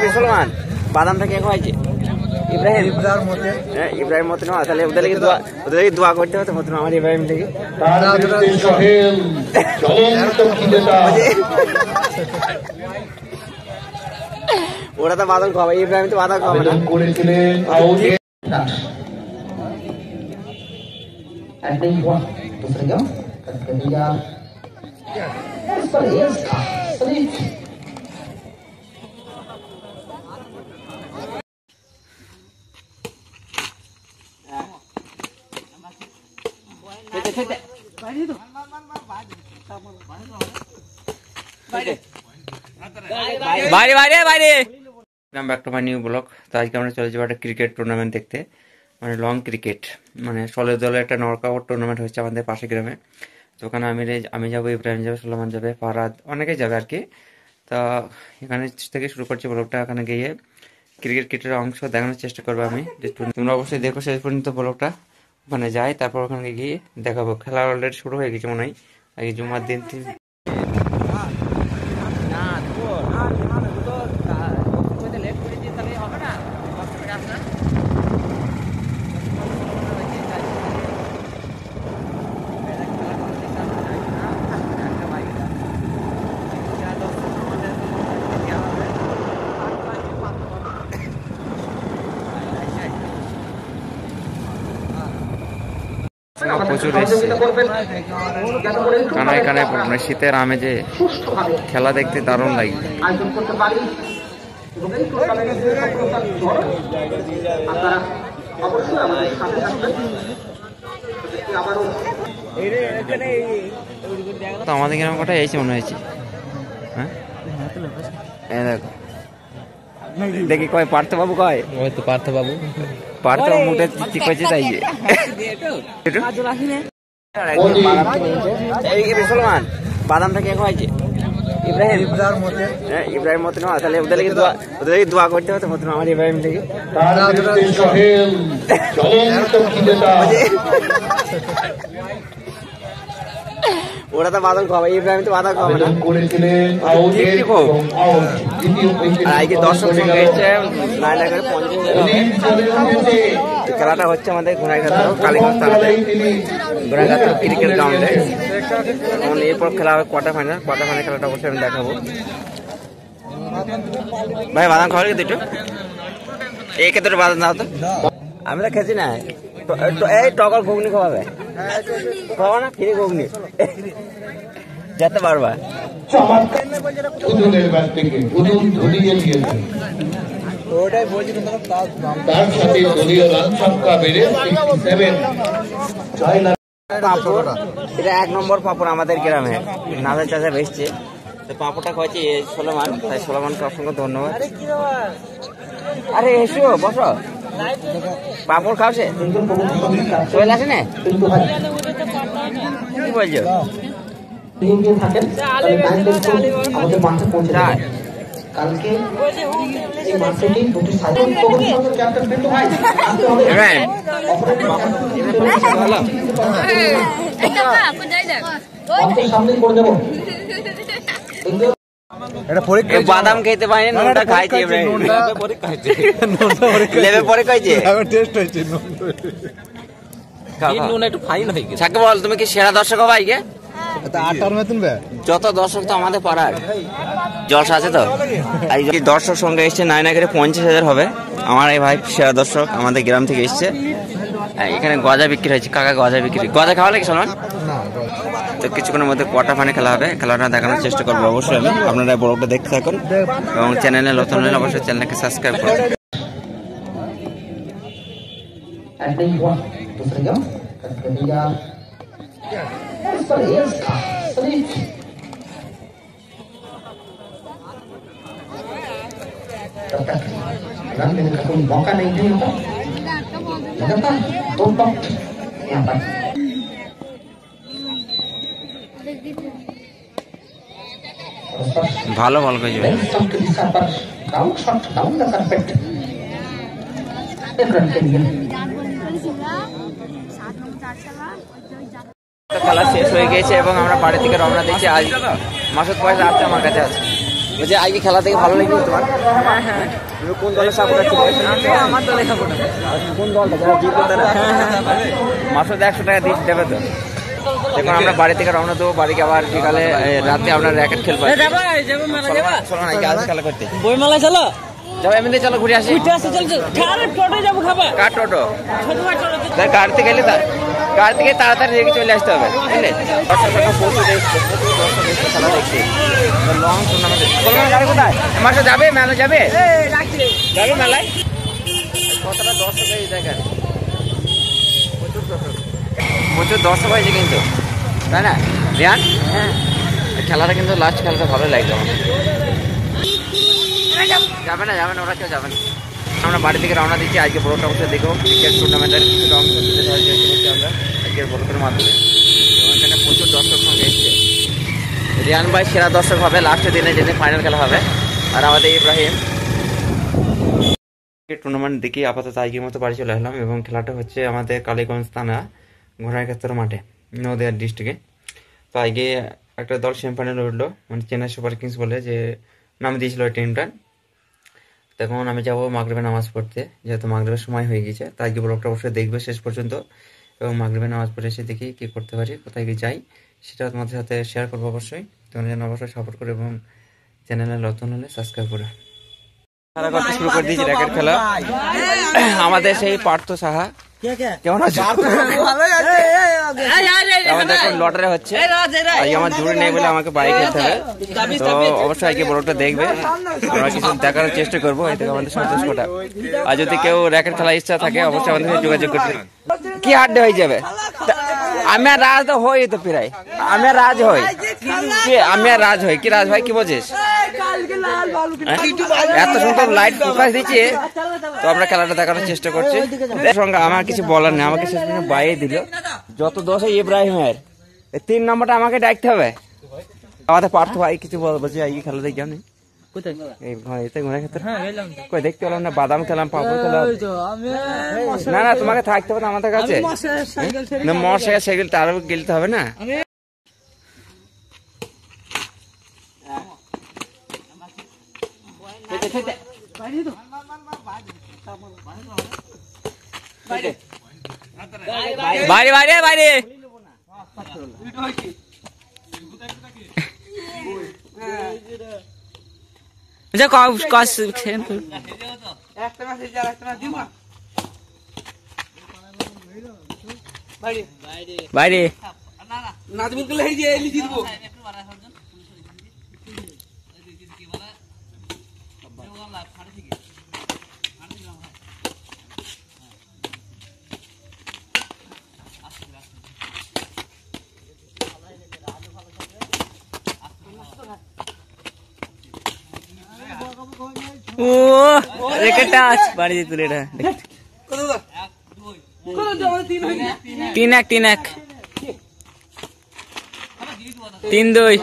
মুসলমান বাদামটা কে খাওয়াইছে? ইব্রাহিম ইব্রাহিম মতো না, তাহলে ওদের দোয়া করতে হতো মতো আমার ইব্রাহিম থেকে। ওরা তো বাদাম খাওয়াবে, ইব্রাহিম তো বাদাম খাওয়াবে না। বাইরে বাইরে বাইরে back to my new blog. তো আজকে আমরা চলে যাবো একটা ক্রিকেট টুর্নামেন্ট দেখতে, মানে লং ক্রিকেট, মানে 16 দলের একটা নকআউট টুর্নামেন্ট হচ্ছে আমাদের পাশে গ্রামে। তো ওখানে আমি যাবো, ইব্রাহিম যাবে, সুলেমান যাবে, ফারাদ, অনেকেই যাবে আর কি। তা এখানে থেকে শুরু করছি ব্লগটা। এখানে গিয়ে ক্রিকেটের অংশ দেখানোর চেষ্টা করবো আমি। তোমরা অবশ্যই দেখো শেষ পর্যন্ত ব্লগটা। ওখানে যাই, তারপর ওখানে গিয়ে দেখাবো। খেলা অলরেডি শুরু হয়ে গেছে মনে হয়, আগে জুমার দিন। প্রচুর এসছে কানায় কানায়, শীতের আমেজে খেলা দেখতে দারুণ লাগে। তো আমাদের গ্রাম কটা এসে মনে হয়েছে। হ্যাঁ দেখো, দেখি কয় পার্থ বাবু, কয় ওই তো পার্থ বাবু, পার্থ মুটে ঠিক হয়েছে তাই। মুসলমান বাদামটা কে খাওয়াইছে? ইব্রাহিম ইব্রাহিম মতো না, তাহলে ওদের দোয়া করতে হতো মতো আমার ইব্রাহিম থেকে। ওরা তো বাদাম খাওয়াবে, ইব্রাহিম তো বাদাম খাওয়াবে না। আজকে দর্শক সঙ্গে এসছে 950। খেলাটা হচ্ছে আমাদের ঘোড়াঘাট কালীগঞ্জ থানাতে, ঘোড়াঘাট ক্রিকেট গ্রাউন্ডে। এরপর খেলা হবে কোয়ার্টার ফাইনাল। কোয়ার্টার ফাইনাল খেলাটা অবশ্যই আমি দেখাবো। ভাই বাদাম খাওয়া গেছে একটু, এই ক্ষেত্রে বাদাম দাও তো। আমি তো খেয়েছি না, এই টকর ঘুগনি খাওয়াবে, খাওয়া না ফিরে ঘুগনি যেতে পারবা। এটা 1 নম্বর পাপড় আমাদের গ্রামে, নাজা চাচা বেসছে। পাপড়টা খাওয়াচ্ছি সুলেমান, তাই সুলেমানকে অসংখ্য ধন্যবাদ। আরে এসো বসো, পাপড় খাওয়াছে চলে আসে না, কি বলছো? বাদাম খেতে পারিনি, নোনটা খাইছে, লেবে পরে খাইছে। বল তুমি কি সেরা দর্শক হবে আজকে? যত দর্শক তো আমাদের পাড়ার জলসা আছে। তো দর্শক সঙ্গে এসছে নাইনাগরে 50,000 হবে। আমার এই ভাই সেরা দর্শক আমাদের গ্রাম থেকে এসছে। এখানে গজা বিক্রি হয়েছে, কাকা গজা বিক্রি, গজা খাওয়া লাগে সলমান। তো কিছুক্ষণের মধ্যে কোয়ার্টার ফাইনাল খেলা হবে, খেলাটা দেখানোর চেষ্টা করবো অবশ্যই আমি। আপনারা ব্লগটা দেখতে থাকুন এবং চ্যানেলে নতুন হলে অবশ্যই চ্যানেলকে সাবস্ক্রাইব করুন। मौका नहीं है लगातार 2 पॉइंट यहाँ पर। ভালো বল কইছে খেলা শেষ হয়ে গেছে এবং আমরা বাড়ি থেকে রওনা দিয়েছি। আজ মাসুদ পয়সা আসছে আমার কাছে আছে। বলছি আজকে খেলা থেকে ভালো লেগেছে তোমার? তুমি কোন দলের সাপোর্টার ছিলে? আমার দলে সাপোর্টার। কোন দলটা যারা জিতবে তারা? মাত্র 100 টাকা দিয়ে দেবে তো। দেখুন আমরা বাড়ি থেকে রওনা দেবো, বাড়িকে আবার বিকালে রাতে আমরা র্যাকেট খেলবো। চলো না আজ খেলা করতে বইমেলায় চলো, যাবো এমনিতে, চলো ঘুরে আসি। টোটো যাবো খাবা? কার টোটো? গাড়িতে গেলে গাড়ি থেকে তাড়াতাড়ি রেখে চলে আসতে হবে, বুঝলে? প্রচুর খেলা দেখছি, লং টুর্নামেন্ট। গাড়ি কোথায়? মাসে যাবে মেলা যাবে? যাবে মেলায়? কতটা দর্শক হয়েছে দেখেন, প্রচুর দর্শক হয়েছে কিন্তু, তাই না রিয়ান? হ্যাঁ, খেলাটা কিন্তু লাস্ট খেলাটা ভালো লাগলো আমার। যাবে না ওরা কেউ যাবে না। আমরা বাড়ি থেকে রওনা দিচ্ছি। আজকে বড়টা অবশ্যই দেখো ক্রিকেট টুর্নামেন্টের কিছুটা অংশ তুলে ধরার চেষ্টা করছি আমরা আজকের বড়টার মাধ্যমে। এবং এখানে প্রচুর দর্শক সঙ্গে এসছে। রিয়ান ভাই সেরা দর্শক হবে লাস্টের দিনে, যেদিন ফাইনাল খেলা হবে। আর আমাদের ইব্রাহিম। ক্রিকেট টুর্নামেন্ট দেখি আপাতত আজকের মতো বাড়ি চলে আসলাম। এবং খেলাটা হচ্ছে আমাদের কালীগঞ্জ থানা ঘোড়াইকাত্তর মাঠে, নদিয়া ডিস্ট্রিক্টে। তো আজকে একটা দল সেমিফাইনাল উঠলো, মানে চেন্নাই সুপার কিংস বলে যে নাম দিয়েছিল ওই টিমটা। তখন আমি যাবো মাগরিবের নামাজ পড়তে, যেহেতু মাগরিবের সময় হয়ে গেছে। তাই আজকে ব্লগটা অবশ্যই দেখবে শেষ পর্যন্ত। এবং মাগরিবের নামাজ পড়ে এসে দেখি কী করতে পারি, কোথায় গিয়ে যাই, সেটা তোমাদের সাথে শেয়ার করবো অবশ্যই। তোমরা যেন অবশ্যই সাপোর্ট করে এবং চ্যানেলে নতুন হলে সাবস্ক্রাইব করে। খেলা করতে শুরু করে দিয়েছি, র্যাকেট খেলা। আমাদের সেই পার্থ সাহা, কেমন আছো? আমাদের এখন লটারি হচ্ছে, আমার জুড়ি নেই বলে আমাকে বাইরে খেলতে হবে। তো অবশ্যই আজকে বড়টা দেখবে, আমরা কিছু দেখার চেষ্টা করবো এই থেকে আমাদের সন্তুষ্টটা। আর যদি কেউ র্যাকেট খেলার ইচ্ছা থাকে অবশ্যই আমাদের সাথে যোগাযোগ করতে। কি হাড্ডে হয়ে যাবে? আমি আর রাজ তো হই তো প্রায়, আমি আর রাজ হই কি, আমি আর রাজ হই কি? রাজ ভাই কি বলছিস? এত সুন্দর লাইট ফোকাস দিচ্ছে, তো আমরা খেলাটা দেখানোর চেষ্টা করছি। সঙ্গে আমার কিছু বলার নেই, আমাকে শেষ পর্যন্ত বাইরে দিল। যত দোষ হয় ইব্রাহিমের, 3 নম্বরটা আমাকে ডাকতে হবে। আমাদের পার্থ ভাই কিছু বলছি আজকে খেলা দেখি আমি দেখতে পেলাম না, বাদাম খেলাম, পাপড় খেলাম। না তোমাকে থাকতে হবে না আমাদের কাছে, মোটরসাইকেল সাইকেল তারও গেলতে হবে না। বাইরে বাইরে বাইরে বাইরে ও রেকেটটা বাড়ি দিয়ে তুলে এটা 3-1 3-2